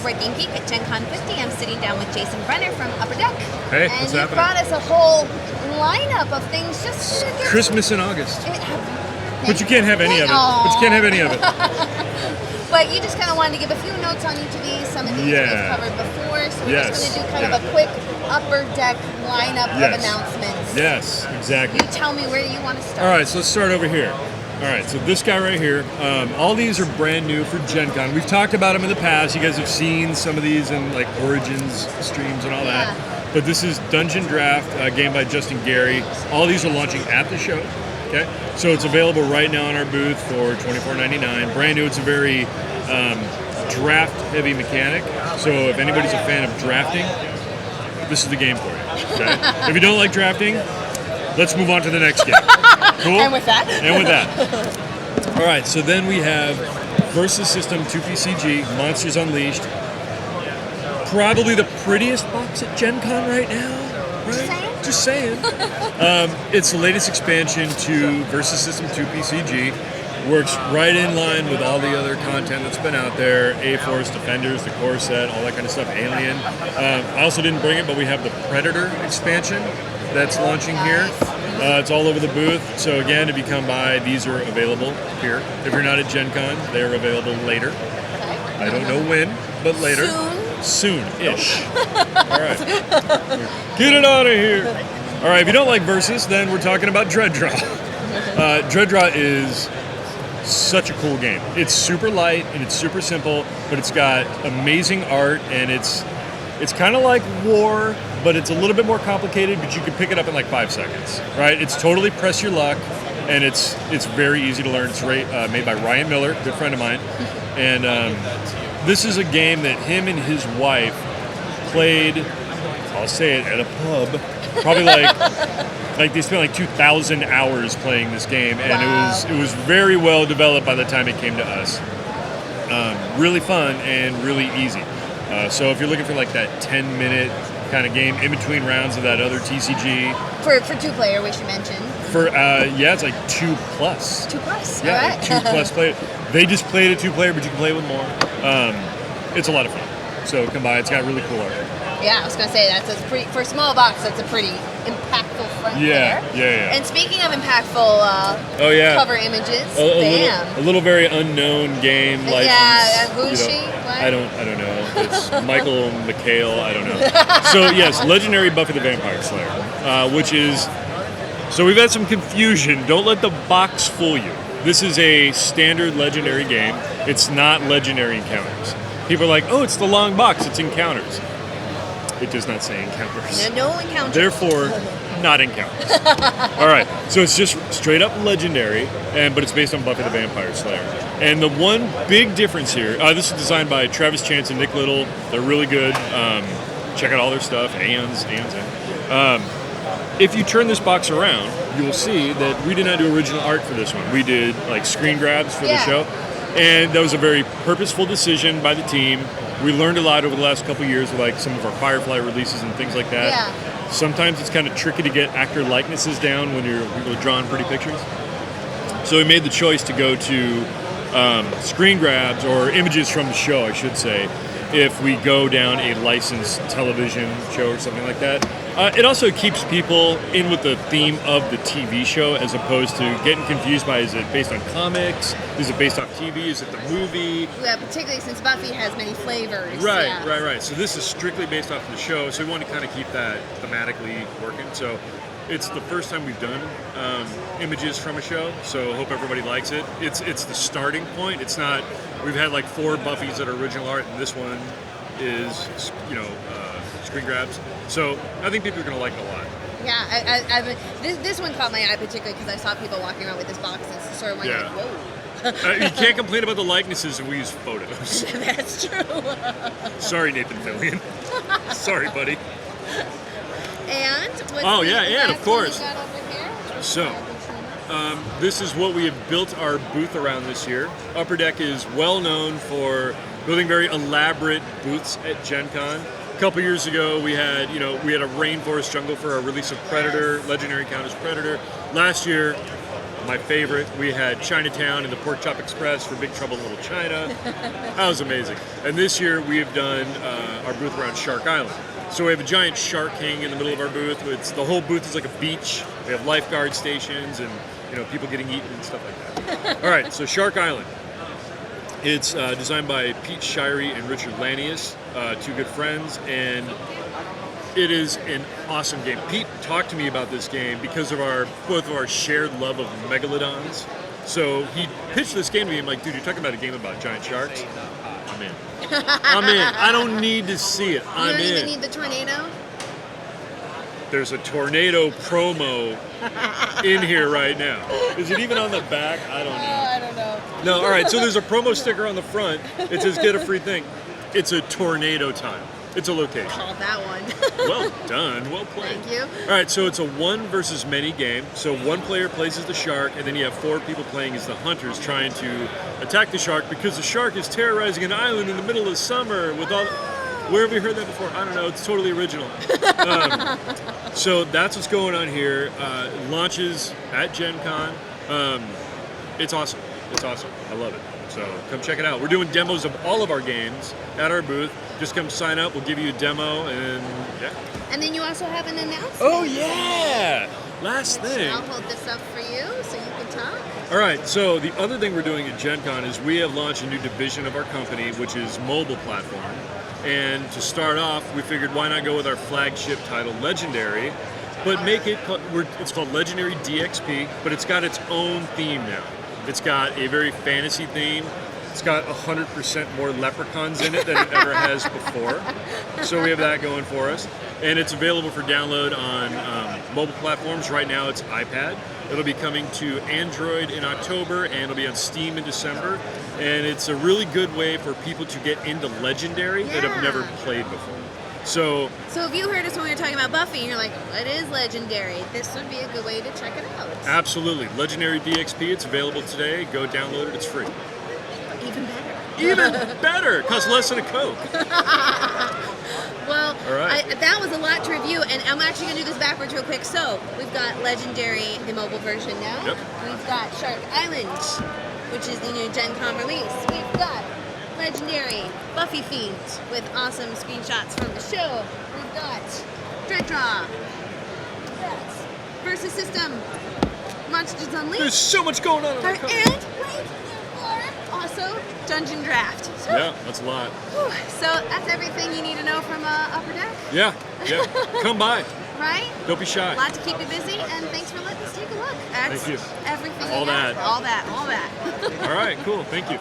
of Board Game Geek at Gen Con 50. I'm sitting down with Jason Brenner from Upper Deck. Hey, and what's you happening? brought us a whole lineup of things just to get Christmas in August. It, But you can't have any of it. But you can't have any of it. But you just kind of wanted to give a few notes on each of these. Some of these we've covered before, so we're just going to do kind of a quick Upper Deck lineup of announcements. Yes, exactly. You tell me where you want to start. All right, so let's start over here. All right, so this guy right here, all these are brand new for Gen Con. We've talked about them in the past. You guys have seen some of these in like Origins streams and all that. But this is Dungeon Draft, a game by Justin Gary. All these are launching at the show. Okay, so it's available right now in our booth for $24.99. Brand new. It's a very draft-heavy mechanic. So if anybody's a fan of drafting, this is the game for you. Okay? If you don't like drafting, let's move on to the next game. Cool? And with that. And with that. All right, so then we have Versus System 2PCG, Monsters Unleashed. Probably the prettiest box at Gen Con right now. Right? Just saying. It's the latest expansion to Versus System 2PCG. Works right in line with all the other content that's been out there. A-Force, Defenders, the core set, all that kind of stuff. Alien. I also didn't bring it, but we have the Predator expansion that's launching here. It's all over the booth. So again, if you come by, these are available here. If you're not at Gen Con, they're available later. I don't know when, but later. Soon-ish. All right. Get it out of here. All right, if you don't like Versus, then we're talking about Dread Draw. Dread Draw is such a cool game. It's super light and it's super simple, but it's got amazing art, and it's kind of like War, but it's a little bit more complicated, but you can pick it up in like 5 seconds, right? It's totally press your luck, and it's very easy to learn. It's made by Ryan Miller, good friend of mine, and this is a game that him and his wife played, I'll say it, at a pub, probably like they spent like 2,000 hours playing this game, and it was very well developed by the time it came to us. Really fun and really easy. So if you're looking for like that 10-minute kind of game in between rounds of that other TCG. For 2-player, we should mention. For it's like 2+. 2+. Yeah, all right. like 2+ player. They just played a 2-player, but you can play with more. It's a lot of fun. So come by. It's got really cool art. Yeah, I was gonna say that's a pretty, for a small box. That's a pretty impactful front there. Yeah. And speaking of impactful, cover images, a little very unknown game license. Yeah, Gucci. I don't know. It's Michael McHale. I don't know. So yes, Legendary Buffy the Vampire Slayer, which is. So we've had some confusion. Don't let the box fool you. This is a standard Legendary game. It's not Legendary Encounters. People are like, oh, it's the long box. It's Encounters. It does not say Encounters. No Encounters. Therefore, not Encounters. All right, so it's just straight up Legendary, but it's based on Buffy the Vampire Slayer. And the one big difference here, this is designed by Travis Chance and Nick Little. They're really good. Check out all their stuff. Aeon's in. If you turn this box around, you will see that we did not do original art for this one. We did like screen grabs for the show. And that was a very purposeful decision by the team. We learned a lot over the last couple of years with like some of our Firefly releases and things like that. Yeah. Sometimes it's kind of tricky to get actor likenesses down when you're drawing pretty pictures. So we made the choice to go to screen grabs, or images from the show, I should say, if we go down a licensed television show or something like that. It also keeps people in with the theme of the TV show, as opposed to getting confused by, is it based on comics? Is it based off TV? Is it the movie? Yeah, particularly since Buffy has many flavors. Right. So this is strictly based off of the show, so we want to kind of keep that thematically working. So it's the first time we've done images from a show, so hope everybody likes it. It's the starting point. It's not, we've had like 4 Buffys that are original art, and this one is, screen grabs. So I think people are going to like it a lot. Yeah, this one caught my eye particularly because I saw people walking around with this box and sort of went like, whoa. You can't complain about the likenesses if we use photos. That's true. Sorry, Nathan Fillion. Sorry, buddy. And and of course. What you got over here? So, this is what we have built our booth around this year. Upper Deck is well known for building very elaborate booths at Gen Con. A couple years ago, we had a rainforest jungle for our release of Predator, Legendary Encounters Predator. Last year, my favorite. We had Chinatown and the Pork Chop Express for Big Trouble in Little China. That was amazing. And this year we have done our booth around Shark Island. So we have a giant shark hanging in the middle of our booth. The whole booth is like a beach. We have lifeguard stations and people getting eaten and stuff like that. All right, so Shark Island. It's designed by Pete Shirey and Richard Lanius, two good friends, and it is an awesome game. Pete talked to me about this game because of both of our shared love of megalodons. So he pitched this game to me. I'm like, dude, you're talking about a game about giant sharks? I'm in. I'm in. I don't need to see it. I'm in. You don't even need the tornado? There's a tornado promo in here right now. Is it even on the back? I don't know. I don't know. No, all right. So there's a promo sticker on the front. It says get a free thing. It's a tornado time. It's a location. Called that one. Well done. Well played. Thank you. All right. So it's a one versus many game. So one player plays as the shark, and then you have 4 people playing as the hunters trying to attack the shark because the shark is terrorizing an island in the middle of summer with all. Where have we heard that before? I don't know. It's totally original. So that's what's going on here. Launches at Gen Con. It's awesome. It's awesome. I love it. So come check it out. We're doing demos of all of our games at our booth. Just come sign up. We'll give you a demo and yeah. And then you also have an announcement. Oh yeah! Last thing. I'll hold this up for you so you can talk. All right, so the other thing we're doing at Gen Con is we have launched a new division of our company, which is mobile platform. And to start off, we figured why not go with our flagship title, Legendary, but make it, it's called Legendary DXP, but it's got its own theme now. It's got a very fantasy theme. It's got 100% more leprechauns in it than it ever has before. So we have that going for us. And it's available for download on mobile platforms. Right now it's iPad. It'll be coming to Android in October, and it'll be on Steam in December. And it's a really good way for people to get into Legendary that have never played before. So if you heard us when we were talking about Buffy and you're like, what is Legendary? This would be a good way to check it out. Absolutely. Legendary DXP, it's available today. Go download it. It's free. Even better. Even better. It costs less than a Coke. Well, all right. That was a lot to review, and I'm actually going to do this backwards real quick. So, we've got Legendary, the mobile version now. Yep. We've got Shark Island, which is the new Gen Con release. We've got Legendary Buffy Fiend with awesome screenshots from the show. We've got Dread Draw. Yes. Versus System. Monsters Unleashed. There's so much going on. And wait, also Dungeon Draft. So, yeah, that's a lot. So that's everything you need to know from Upper Deck. Yeah. Come by. Right? Don't be shy. A lot to keep you busy, and thanks for letting us take a look at Thank you. everything. All that. All that. All right, cool. Thank you.